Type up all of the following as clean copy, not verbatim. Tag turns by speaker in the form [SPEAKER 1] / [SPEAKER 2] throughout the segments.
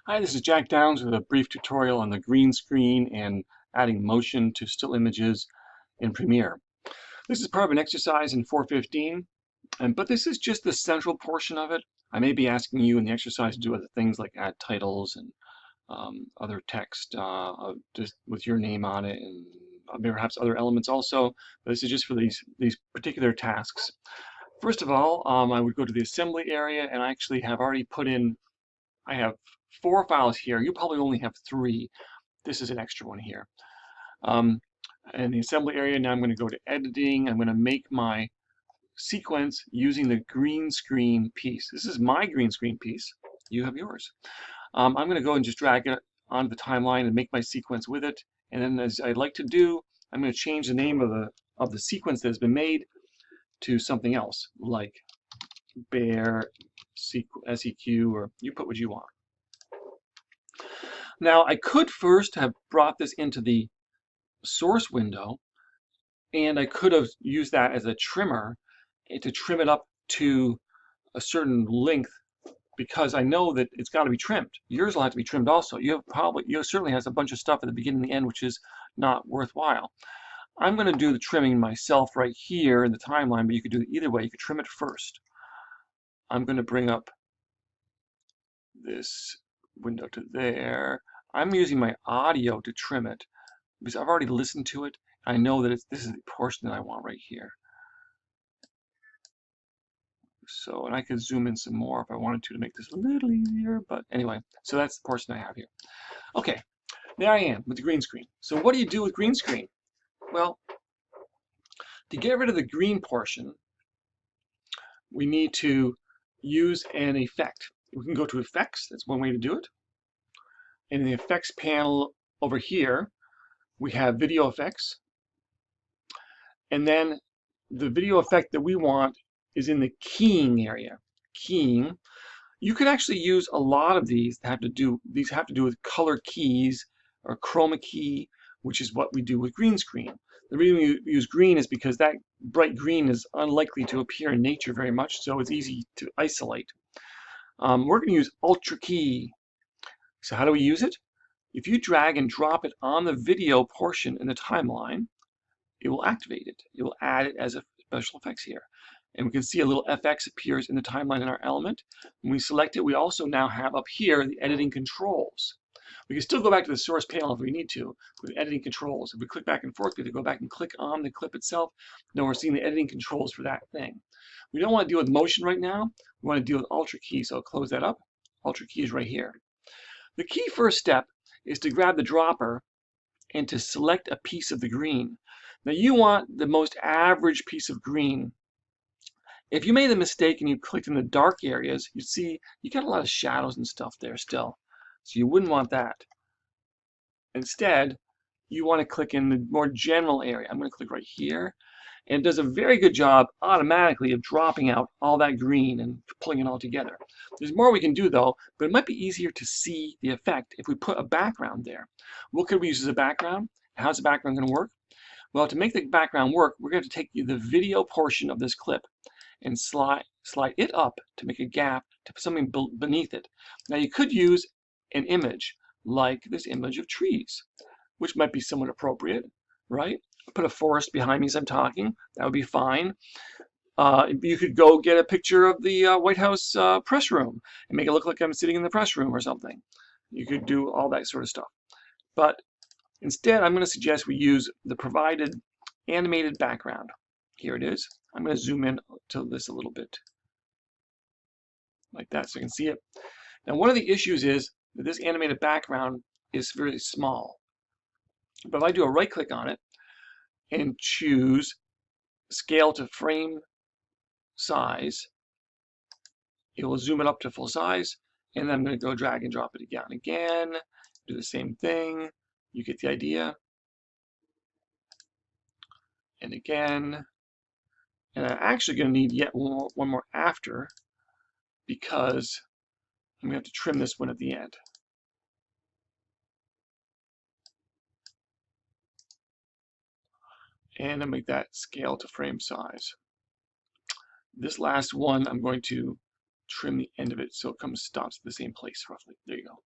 [SPEAKER 1] Hi, this is Jack Downs with a brief tutorial on the green screen and adding motion to still images in Premiere. This is part of an exercise in 415, but this is just the central portion of it. I may be asking you in the exercise to do other things like add titles and other text just with your name on it, and perhaps other elements also. But this is just for these particular tasks. First of all, I would go to the assembly area, and I actually have already put in. I have 4 files here. You probably only have 3. This is an extra one here. In the assembly area, now I'm going to go to editing. I'm going to make my sequence using the green screen piece. This is my green screen piece. You have yours. I'm going to go and just drag it onto the timeline and make my sequence with it. And then, as I'd like to do, I'm going to change the name of the sequence that has been made to something else, like bear seq, or you put what you want. Now, I could first have brought this into the source window, and I could have used that as a trimmer to trim it up to a certain length, because I know that it's got to be trimmed. Yours will have to be trimmed also. You certainly has a bunch of stuff at the beginning and the end which is not worthwhile. I'm going to do the trimming myself right here in the timeline, but you could do it either way. You could trim it first. I'm going to bring up this window to there. I'm using my audio to trim it because I've already listened to it. I know that this is the portion that I want right here. So, and I could zoom in some more if I wanted to make this a little easier, but anyway, so that's the portion I have here. Okay, there I am with the green screen. So what do you do with green screen? Well, to get rid of the green portion, we need to use an effect. We can go to effects, that's one way to do it. In the effects panel over here, we have video effects. And then the video effect that we want is in the keying area. Keying. You could actually use a lot of these that have to do with color keys or chroma key, which is what we do with green screen. The reason we use green is because that bright green is unlikely to appear in nature very much, so it's easy to isolate. We're going to use Ultra Key. So how do we use it? If you drag and drop it on the video portion in the timeline, it will activate it. It will add it as a special effects here. And we can see a little FX appears in the timeline in our element. When we select it, we also now have up here the editing controls. We can still go back to the source panel if we need to with editing controls. If we click back and forth, we have to go back and click on the clip itself. Now we're seeing the editing controls for that thing. We don't want to deal with motion right now. We want to deal with Ultra Key, so I'll close that up. Ultra Key is right here. The key first step is to grab the dropper and to select a piece of the green. Now you want the most average piece of green. If you made a mistake and you clicked in the dark areas, you see you got a lot of shadows and stuff there still. So you wouldn't want that. Instead, you want to click in the more general area. I'm going to click right here. And it does a very good job automatically of dropping out all that green and pulling it all together. There's more we can do though, but it might be easier to see the effect if we put a background there. What could we use as a background? How's the background going to work? Well, to make the background work, we're going to take the video portion of this clip and slide it up to make a gap to put something beneath it. Now you could use an image like this image of trees, which might be somewhat appropriate, right? Put a forest behind me as I'm talking. That would be fine. You could go get a picture of the White House press room and make it look like I'm sitting in the press room or something. You could do all that sort of stuff. But instead, I'm going to suggest we use the provided animated background. Here it is. I'm going to zoom in to this a little bit, like that, so you can see it. Now, one of the issues is that this animated background is very small. But if I do a right click on it and choose scale to frame size, it will zoom it up to full size, and then I'm going to go drag and drop it again, do the same thing. You get the idea. And again. And I'm actually going to need yet one more after, because I'm going to have to trim this one at the end. And I'll make that scale to frame size. This last one, I'm going to trim the end of it so it stops at the same place roughly. There you go.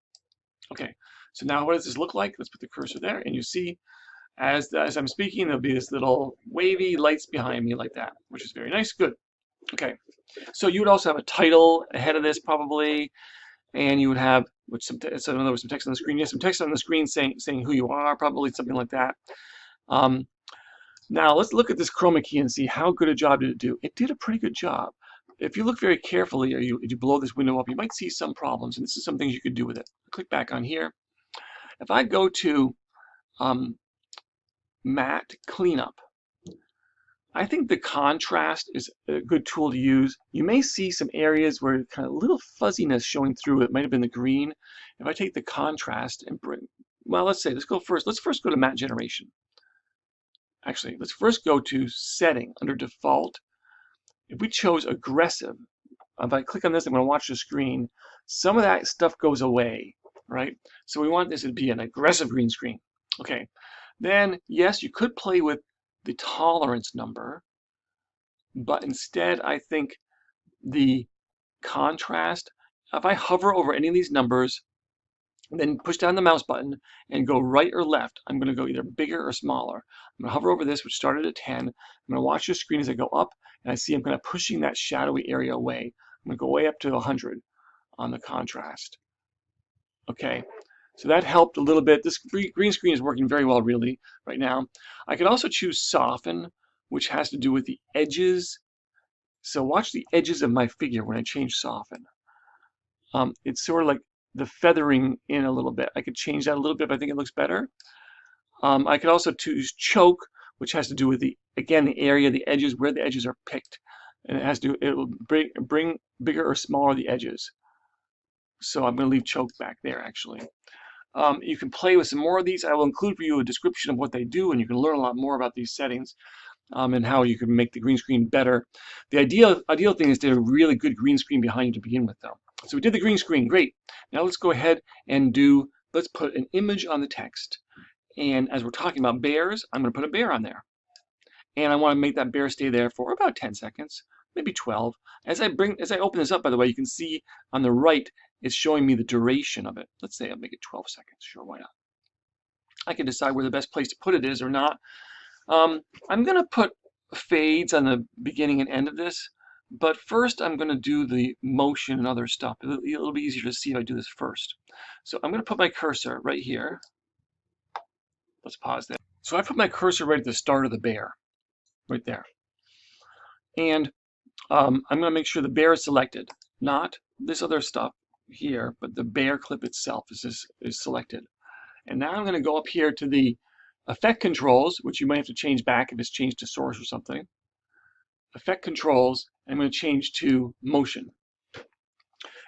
[SPEAKER 1] Okay, so now what does this look like? Let's put the cursor there, and you see as I'm speaking, there'll be this little wavy lights behind me like that, which is very nice. Good. Okay, so you would also have a title ahead of this probably, and you would have so in other words, some text on the screen. Yes, some text on the screen saying who you are, probably something like that. Now let's look at this chroma key and see how good a job did it do. It did a pretty good job. If you look very carefully, or you blow this window up, you might see some problems, and this is some things you could do with it. Click back on here. If I go to matte cleanup, I think the contrast is a good tool to use. You may see some areas where kind of little fuzziness showing through. It might have been the green. If I take the contrast and well, let's go first. Let's first go to matte generation. Actually, let's first go to setting under default. If we chose aggressive, if I click on this, I'm going to watch the screen. Some of that stuff goes away, right? So we want this to be an aggressive green screen. Okay. Then, yes, you could play with the tolerance number, but instead I think the contrast, if I hover over any of these numbers, then push down the mouse button and go right or left, I'm going to go either bigger or smaller. I'm going to hover over this, which started at 10. I'm going to watch the screen as I go up, and I see I'm kind of pushing that shadowy area away. I'm going to go way up to 100 on the contrast. Okay. So that helped a little bit. This green screen is working very well really right now. I can also choose soften, which has to do with the edges. So watch the edges of my figure when I change soften. It's sort of like the feathering in a little bit. I could change that a little bit if I think it looks better. I could also choose choke, which has to do with again, the area, the edges, where the edges are picked. And it will bring bigger or smaller the edges. So I'm going to leave choke back there actually. You can play with some more of these. I will include for you a description of what they do, and you can learn a lot more about these settings and how you can make the green screen better. The ideal thing is to have a really good green screen behind you to begin with, though. So we did the green screen, great. Now let's go ahead and let's put an image on the text. And as we're talking about bears, I'm going to put a bear on there. And I want to make that bear stay there for about 10 seconds, maybe 12. As I open this up, by the way, you can see on the right, it's showing me the duration of it. Let's say I'll make it 12 seconds. Sure, why not? I can decide where the best place to put it is or not. I'm going to put fades on the beginning and end of this, but first I'm going to do the motion and other stuff. It'll be easier to see if I do this first. So I'm going to put my cursor right here. Let's pause there. So I put my cursor right at the start of the bear, right there. And I'm going to make sure the bear is selected, not this other stuff here, but the bear clip itself is selected. And now I'm going to go up here to the effect controls, which you might have to change back if it's changed to source or something. Effect controls, I'm going to change to motion.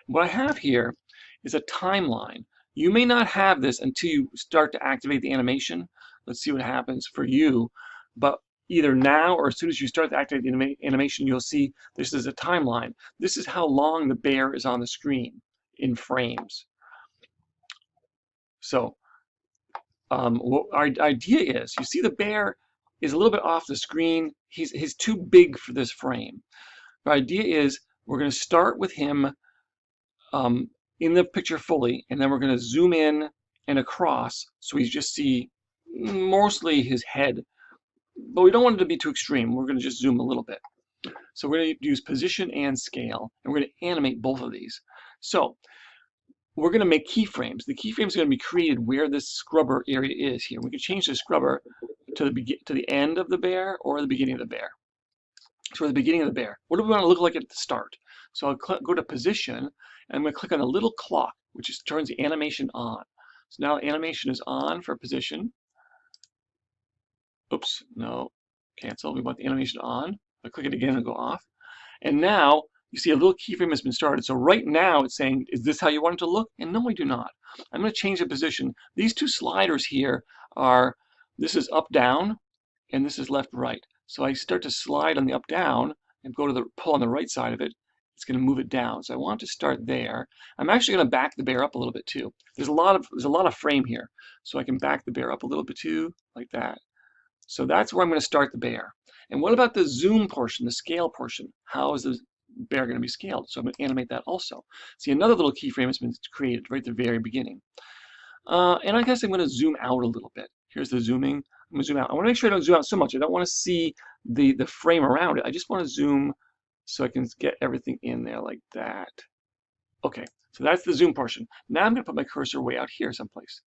[SPEAKER 1] What I have here is a timeline. You may not have this until you start to activate the animation. Let's see what happens for you. But either now or as soon as you start to activate the animation, you'll see this is a timeline. This is how long the bear is on the screen in frames. So what our idea is, you see the bear is a little bit off the screen. He's too big for this frame. Our idea is we're going to start with him in the picture fully, and then we're going to zoom in and across so we just see mostly his head. But we don't want it to be too extreme. We're going to just zoom a little bit. So we're going to use position and scale, and we're going to animate both of these. So we're going to make keyframes. The keyframes are going to be created where this scrubber area is here. We can change the scrubber to the end of the bear or the beginning of the bear. So at the beginning of the bear, what do we want to look like at the start? So I'll go to position, and I'm going to click on the little clock, which turns the animation on. So now animation is on for position. Oops, no, cancel. We want the animation on. I click it again and go off. And now you see a little keyframe has been started. So right now it's saying, is this how you want it to look? And no, I do not. I'm going to change the position. These two sliders here are, this is up, down, and this is left, right. So I start to slide on the up, down, and go to the pull on the right side of it. It's going to move it down. So I want to start there. I'm actually going to back the bear up a little bit too. There's a lot of frame here. So I can back the bear up a little bit too, like that. So that's where I'm going to start the bear. And what about the zoom portion, the scale portion? How is the bear going to be scaled? So I'm going to animate that also. See, another little keyframe has been created right at the very beginning. And I guess I'm going to zoom out a little bit. Here's the zooming. I'm going to zoom out. I want to make sure I don't zoom out so much. I don't want to see the frame around it. I just want to zoom so I can get everything in there like that. Okay, so that's the zoom portion. Now I'm going to put my cursor way out here someplace.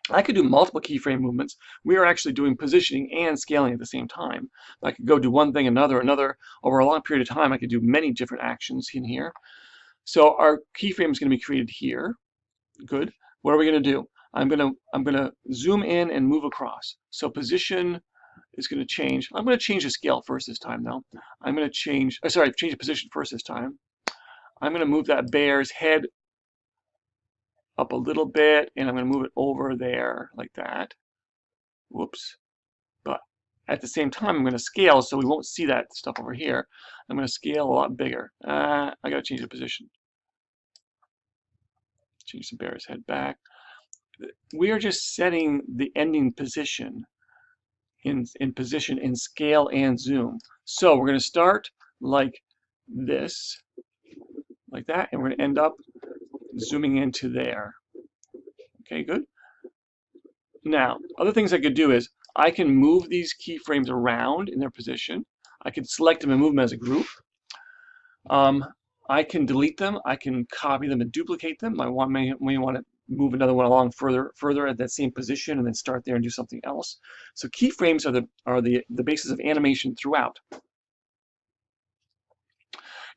[SPEAKER 1] I could do multiple keyframe movements. We are actually doing positioning and scaling at the same time. I could go do one thing, another. Over a long period of time, I could do many different actions in here. So our keyframe is going to be created here. Good. What are we going to do? I'm gonna zoom in and move across. So position is going to change. I'm going to change the scale first this time, though. I'm going to change. Change the position first this time. I'm going to move that bear's head up a little bit, and I'm going to move it over there like that. Whoops. But at the same time, I'm going to scale so we won't see that stuff over here. I'm going to scale a lot bigger. I got to change the position. Change the bear's head back. We are just setting the ending position in position in scale and zoom. So we're going to start like this, like that, and we're going to end up zooming into there. Okay, good. Now, other things I could do is I can move these keyframes around in their position. I can select them and move them as a group. I can delete them. I can copy them and duplicate them. I may want to move another one along further at that same position and then start there and do something else. So keyframes are the basis of animation throughout.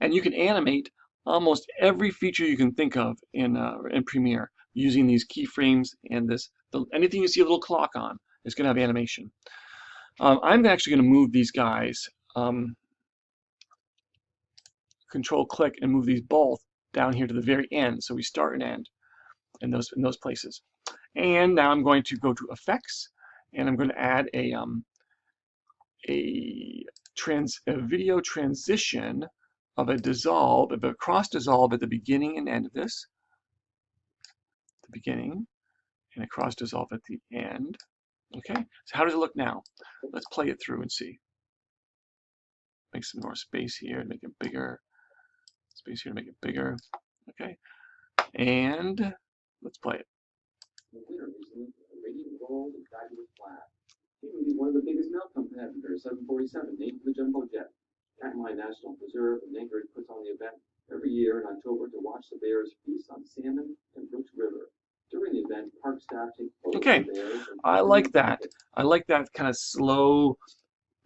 [SPEAKER 1] And you can animate almost every feature you can think of in Premiere using these keyframes and anything you see a little clock on is going to have animation. I'm actually going to move these guys, Control click and move these both down here to the very end. So we start and end in those places. And now I'm going to go to Effects, and I'm going to add a video transition of a cross dissolve at the beginning and end of this. The beginning and a cross dissolve at the end. Okay, so how does it look now? Let's play it through and see. Make some more space here and make it bigger. Space here to make it bigger. Okay, and let's play it. The winner is radiant gold and fabulous black. He will be one of the biggest milk competitors, 747, named the Jumbo Jet. Katmai National Preserve in Anchorage puts on the event every year in October to watch the bears feast on salmon and Brooks River. During the event, park staff take photos of the bears. I like that. I like that kind of slow.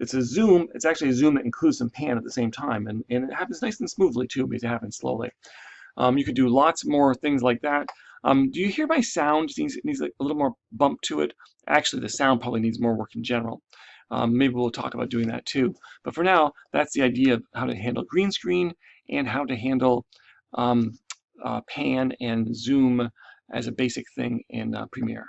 [SPEAKER 1] It's a zoom. It's actually a zoom that includes some pan at the same time, and it happens nice and smoothly too because it happens slowly. You could do lots more things like that. Do you hear my sound? It needs like a little more bump to it. Actually, the sound probably needs more work in general. Maybe we'll talk about doing that too. But for now, that's the idea of how to handle green screen and how to handle pan and zoom as a basic thing in Premiere.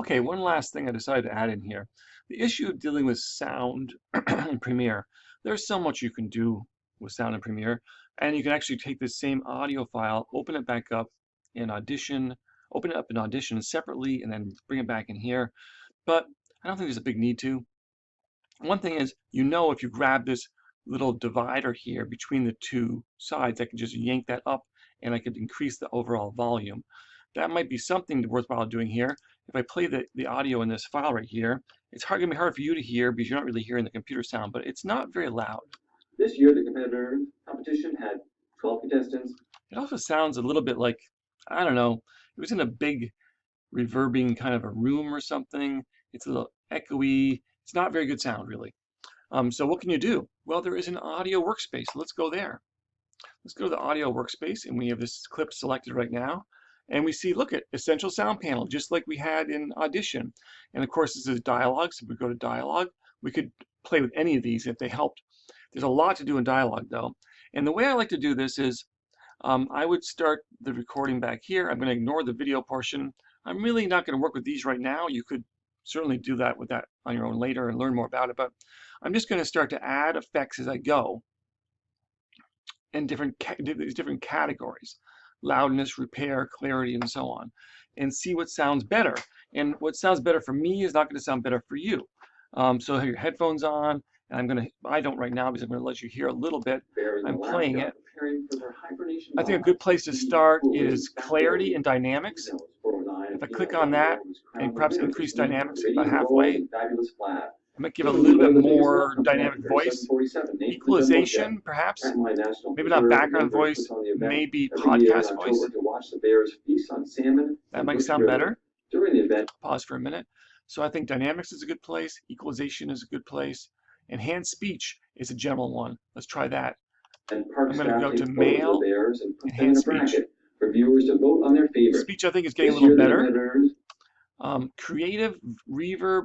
[SPEAKER 1] Okay, one last thing I decided to add in here. The issue of dealing with sound in Premiere. There's so much you can do with sound in Premiere, and you can actually take this same audio file, open it back up in Audition, open it up in Audition separately, and then bring it back in here. But I don't think there's a big need to. One thing is, if you grab this little divider here between the two sides, I can just yank that up, and I could increase the overall volume. That might be something worthwhile doing here. If I play the audio in this file right here, it's going to be hard for you to hear because you're not really hearing the computer sound, but it's not very loud. This year, the competition had 12 contestants. It also sounds a little bit like, I don't know, it was in a big reverbing kind of a room or something. It's a little echoey. It's not very good sound, really. So what can you do? Well, there is an audio workspace. Let's go there. Let's go to the audio workspace, and we have this clip selected right now. And we see, look at Essential Sound Panel, just like we had in Audition. And of course, this is dialogue, so if we go to dialogue, we could play with any of these if they helped. There's a lot to do in dialogue, though. And the way I like to do this is I would start the recording back here. I'm going to ignore the video portion. I'm really not going to work with these right now. You could certainly do that on your own later and learn more about it. But I'm just going to start to add effects as I go in these different categories. Loudness, repair, clarity, and so on, and see what sounds better. And what sounds better for me is not going to sound better for you. So have your headphones on And I don't right now because I'm going to let you hear a little bit. I'm playing it. I think a good place to start is clarity and dynamics. If I click on that and perhaps increase dynamics about halfway, I might give a little bit more dynamic voice. Equalization, perhaps. Maybe not background voice, maybe podcast voice. That might sound better. Pause for a minute. So I think dynamics is a good place. Equalization is a good place. Enhanced speech is a general one. Let's try that. I'm going to go to Mail, Enhanced Speech. Speech, I think, is getting a little better. Creative reverb,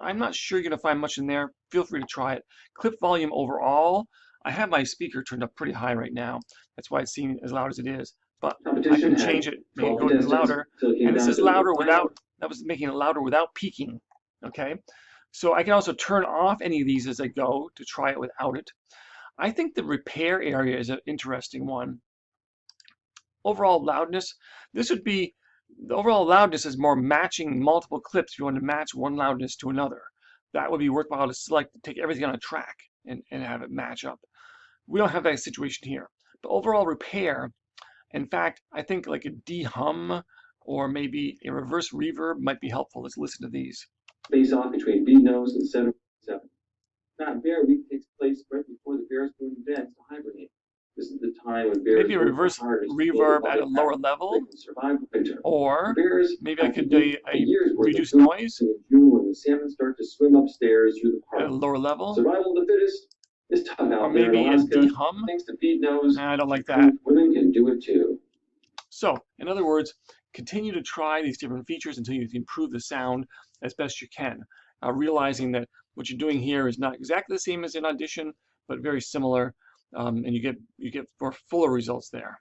[SPEAKER 1] I'm not sure you're going to find much in there. Feel free to try it. Clip volume overall, I have my speaker turned up pretty high right now. That's why it's seeming as loud as it is. But I can change it, make it go louder. And this is louder without, that was making it louder without peaking. Okay? So I can also turn off any of these as I go to try it without it. I think the repair area is an interesting one. Overall loudness, this would be, the overall loudness is more matching multiple clips. If you want to match one loudness to another, that would be worthwhile to select, take everything on a track and have it match up. We don't have that situation here. But overall repair, in fact, I think like a de-hum or maybe a reverse reverb might be helpful. Let's listen to these. Face off between B nose and 7. That bear week takes place right before the bears go to bed to hibernate. This is the time when bears maybe a reverse reverb at a lower level, or maybe I could do a reduced noise when the salmon start to swim upstairs through the park. At a lower level. Survival of the fittest is tough out or maybe a de-hum. Thanks to feed nose. I don't like that. Women can do it too. So, in other words, continue to try these different features until you improve the sound as best you can. Realizing that what you're doing here is not exactly the same as in Audition, but very similar, and you get fuller results there.